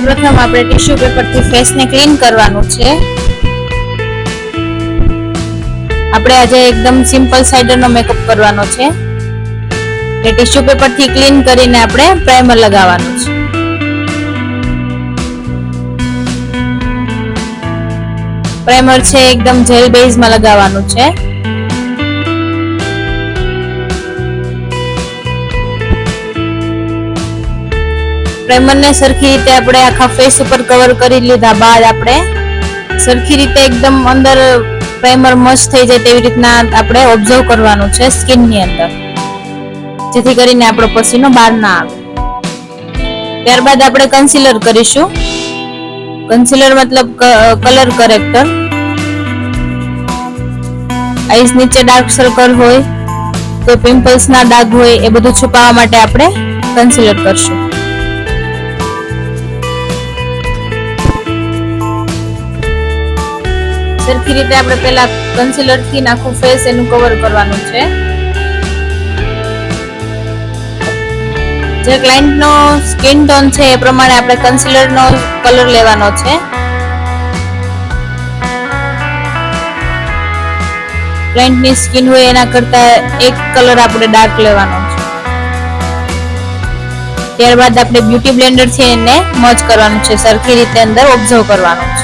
સૌપ્રથમ આપણે tissue પેપરથી ફેસને clean કરવાનું છે. આપણે આજે એકદમ સિમ્પલ સાઇડરનો મેકઅપ કરવાનો છે. એટલે ટીશ્યુ પેપરથી ક્લીન કરીને આપણે પ્રાઇમર લગાવવાનું છે. પ્રાઇમર છે એકદમ જેલ બેઝમાં લગાવવાનું છે. પ્રાઇમરને સરખી રીતે આપણે આખા ફેસ ઉપર કવર કરી લીધા બાદ આપણે સરખી રીતે એકદમ અંદર પ્રાઇમર મસ્ત થઈ જાય તેવી રીતના આપણે ઓબ્ઝર્વ કરવાનું છે સ્કિનની અંદર, જેથી કરીને આપણો પસીનો બહાર ના આવે. ત્યારબાદ આપણે કન્સીલર કરીશું. કન્સીલર મતલબ કલર કરેક્ટર. આઈઝ નીચે ડાર્ક સર્કલ હોય, કોઈ પિમ્પલ્સ ના ડાઘ હોય એ બધું છુપાવવા માટે આપણે કન્સીલર કરશું. સરખી રીતે આપણે પહેલા કન્સીલર થી આખું ફેસ એનું કવર કરવાનું છે. જે ક્લાયન્ટ નો સ્કિન ટોન છે એ પ્રમાણે આપણે કન્સીલર નો કલર લેવાનો છે. ક્લાયન્ટ ની સ્કિન હોય એના કરતા એક કલર આપણે ડાર્ક લેવાનો છે. ત્યારબાદ આપણે બ્યુટી બ્લેન્ડર થી એને મર્જ કરવાનું છે. સરખી રીતે અંદર ઓબ્ઝર્વ કરવાનું છે.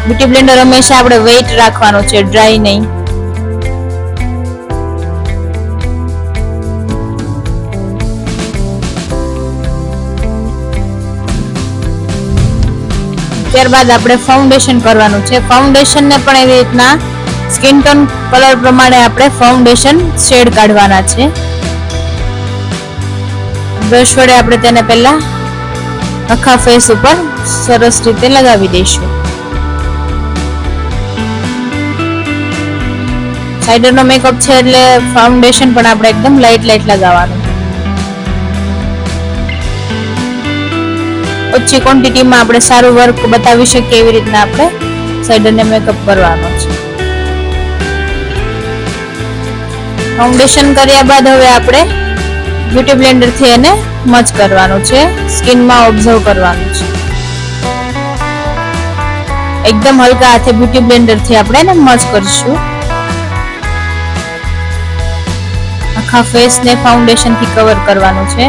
બ્યુટી બ્લેન્ડર હંમેશા આપણે વેઇટ રાખવાનું છે, ડ્રાય નહીં. ત્યારબાદ આપણે ફાઉન્ડેશન કરવાનું છે. ફાઉન્ડેશન ને પણ એવી રીતના સ્કિન ટોન કલર પ્રમાણે આપણે ફાઉન્ડેશન શેડ કાઢવાના છે. બ્રશ વડે આપણે તેને પહેલા આખા ફેસ ઉપર સરસ રીતે લગાવી દઈશું. સાઇડરનો મેકઅપ છે એટલે ફાઉન્ડેશન પણ આપણે એકદમ લાઇટ લગાવવાનું. ઓછી ક્વોન્ટિટીમાં આપણે સારું વર્ક બતાવી શકીએ એવી રીતના આપણે સાઇડરને મેકઅપ કરવાનો છે. ફાઉન્ડેશન કર્યા બાદ હવે આપણે બ્યુટી બ્લેન્ડર થી એને મર્જ કરવાનું છે. સ્કિનમાં ઓબ્ઝર્વ કરવાનું છે. એકદમ હલકા હાથે બ્યુટી બ્લેન્ડર થી આપણે એને મર્જ કરીશું. આખા ફેસ ને ફાઉન્ડેશન થી કવર કરવાનું છે.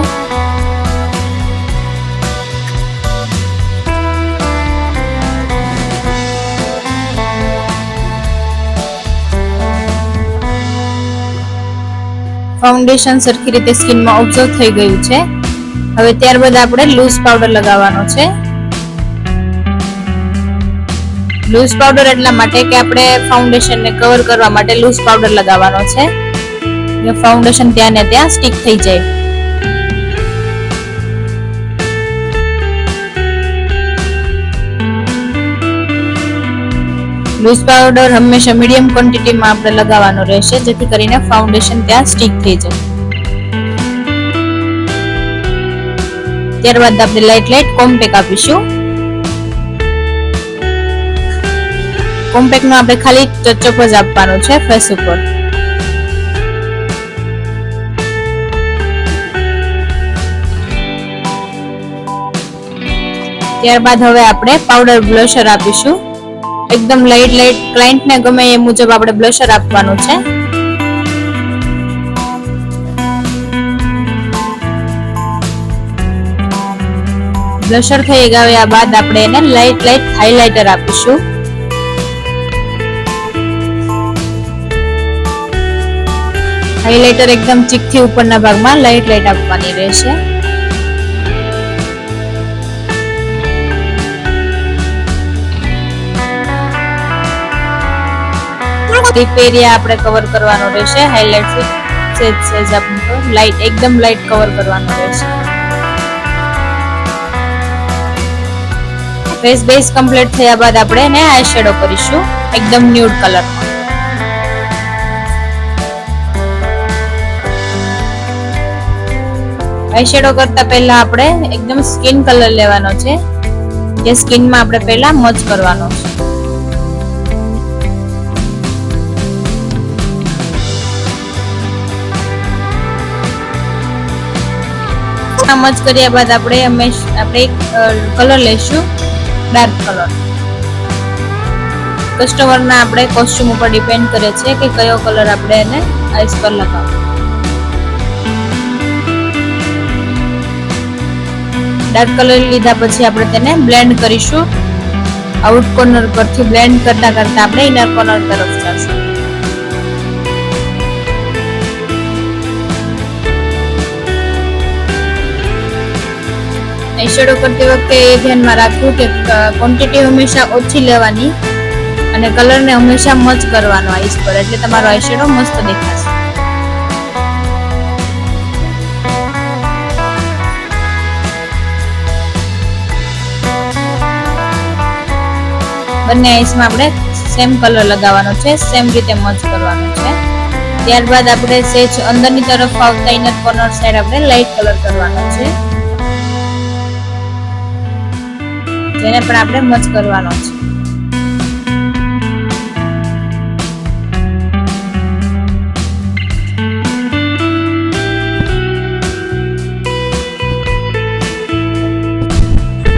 ફાઉન્ડેશન સરખી રીતે સ્કિનમાં ઓબ્ઝર્વ થઈ ગયું છે. હવે ત્યારબાદ આપણે લૂઝ પાવડર લગાવવાનો છે. લૂઝ પાવડર એટલા માટે કે આપણે ફાઉન્ડેશન ને કવર કરવા માટે લૂઝ પાવડર લગાવવાનો છે. ફાઉન્ડેશન ત્યાં ને ત્યાં સ્ટિક થઈ જાય. લૂઝ પાવડર હંમેશા મીડિયમ ક્વોન્ટિટીમાં આપણે લગાવવાનો રહેશે, જેથી કરીને ફાઉન્ડેશન ત્યાં સ્ટિક થઈ જાય. ત્યારબાદ આપણે લાઇટ કોમ્પેક્ટ આપીશું. કોમ્પેક્ટ નો આપણે ખાલી ટચઅપ જ આપવાનો છે ફેસ ઉપર. ત્યારબાદ હવે આપણે પાવડર બ્લશર આપીશું. એકદમ લાઇટ ક્લાયન્ટ ને ગમે એ મુજબ આપણે બ્લશર આપવાનું છે. બ્લશર થઈ ગયા બાદ આપણે એને લાઇટ હાઇલાઇટર આપીશું. હાઇલાઇટર એકદમ ચીકથી ઉપરના ભાગમાં લાઇટ આપવાની રહેશે. ટીપ એરિયા આપણે કવર કરવાનો રહેશે. હાઇલાઇટ સેજ આપણે લાઇટ એકદમ લાઇટ કવર કરવાનો રહેશે. ફેસ બેઝ કમ્પ્લીટ થયા બાદ આપણે એને આઈ શેડો કરીશું એકદમ ન્યૂડ કલરમાં. આઈ શેડો કરતા પહેલા આપણે એકદમ સ્કિન કલર લેવાનો છે, જે સ્કિનમાં આપણે પહેલા મર્જ કરવાનો છે. મચ કર્યા બાદ આપણે એક કલર લઈશું, ડાર્ક કલર. કસ્ટમરના આપણે કોસ્ટ્યુમ ઉપર ડિપેન્ડ કરે છે કે કયો કલર આપણે એને આઈસ પર લગાવવો. ડાર્ક કલર લીધા પછી આપણે તેને બ્લેન્ડ કરીશું. આઉટ કોર્નર પરથી બ્લેન્ડ કરતા કરતા આપણે ઇનર કોર્નર તરફ જશું. આઈશેડો કરતી વખતે એ ધ્યાનમાં રાખવું કે ક્વોન્ટિટી હંમેશા ઓછી લેવાની અને કલરને હંમેશા મચ કરવાનો આઈસ પર, એટલે તમારો આઈશેડો મસ્ત દેખાશે. બંને આઈસમાં આપણે સેમ કલર લગાવવાનો છે, સેમ રીતે મચ કરવાનો છે. ત્યારબાદ આપણે સેજ અંદરની તરફ આવતા ઇનર કોર્નર સાઈડ આપણે લાઇટ કલર કરવાનો છે, જેને પણ આપણે મચ કરવાનો છે.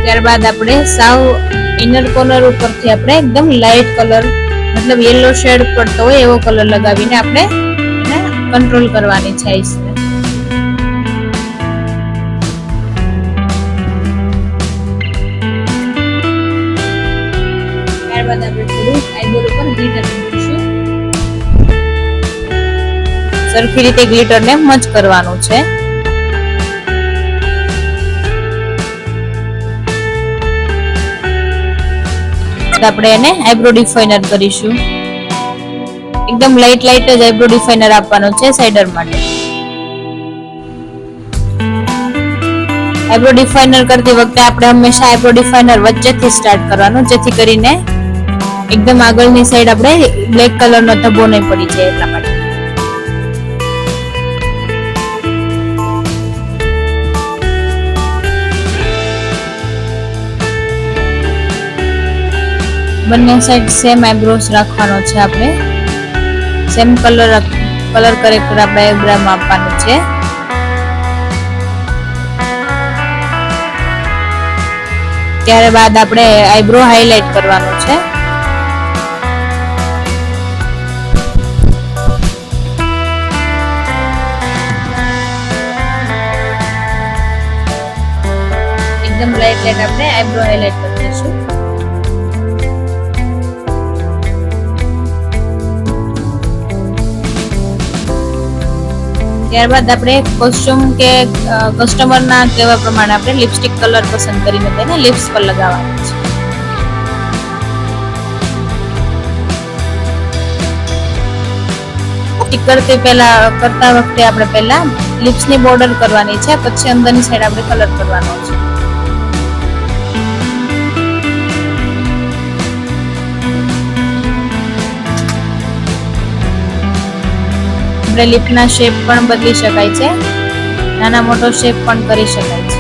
ત્યારબાદ આપણે સાવ ઇનર કોર્નર ઉપરથી આપણે એકદમ લાઇટ કલર, મતલબ યેલો શેડ પડતો હોય એવો કલર લગાવીને આપણે કંટ્રોલ કરવાની છે આઈસને. ત્યારબાદ આપણે થોડું આઈબોલ ઉપર ગ્લિટર મૂકીશું. સરખી રીતે ગ્લિટરને મચ કરવાનું છે. આપણે એને આઈબ્રો ડિફાઇનર કરીશું. એકદમ લાઇટ જ આઈબ્રો ડિફાઇનર આપવાનો છે સાઇડર માટે. આઈબ્રો ડિફાઇનર કરતી વખતે આપણે હંમેશા આઈબ્રો ડિફાઇનર વચ્ચેથી સ્ટાર્ટ કરવાનું, જેથી કરીને એકદમ આગળની સાઈડ આપણે બ્લેક કલરનો ધબ્બો નહીં પડી જાય એટલા માટે. બંને સાઈડ સેમ આઈબ્રોસ રાખવાનો છે આપણે. સેમ કલર કરેક્ટર આપણે આઈબ્રામાં આપવાનું છે. ત્યારબાદ આપણે આઈબ્રો હાઇલાઇટ કરવાનો છે. એકદમ લાઇટ આપણે આઈબ્રો હાઇલાઇટ કરી દઈશું. ત્યારબાદ આપણે કોસ્ટ્યુમ કે કસ્ટમરના કહેવા પ્રમાણે આપણે લિપસ્ટિક કલર પસંદ કરીને તેને લિપ્સ પર લગાવવાનો છે. સ્ટિક કરતા વખતે આપણે પહેલા લિપ્સની બોર્ડર કરવાની છે, પછી અંદરની સાઈડ આપણે કલર કરવાનો છે. લિપના શેપ પણ બદલી શકાય છે, નાના મોટો શેપ પણ કરી શકાય છે.